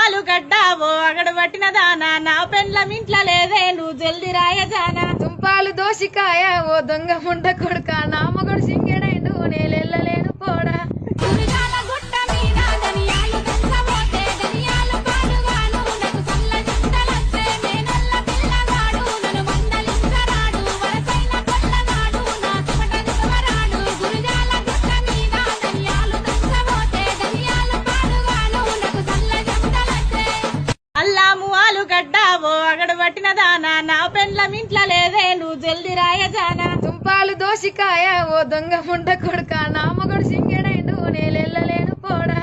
గడ్డావో అగడు పట్టిన దానా నా పెండ్లం ఇంట్లో లేదే నువ్వు జల్ది రాయజానా తుంపాలు దోసికాయ ఓ దొంగ ముండ కొడుక నా మొగడు సింగడైండు నేలెళ్ళలేను పోడా గురిజాల గుట్ట మీద దనియాలు దంచబోతే దనియాలు పాడుగాను నాకు చల్ల చింతలొచ్చే నేనల్ల పిల్లగాడు నన్ను మందలించరాడు వరసైన కొల్లగాడు నా చెమట నిలవరాడు గురిజాల గుట్ట మీద దనియాలు దంచబోతే దనియాలు పాడుగాను నాకు చల్ల చింతలొచ్చే అల్లాము గడ్డావో అగడు పట్టిన దానా నా పెండ్లం ఇంట్లో లేదే నువ్వు జల్ది రాయజానా తుంపాలు దోసికాయ ఓ దొంగ ముండ కొడుక నా మొగడు సింగడైండు నేలెళ్ళలేను పోడా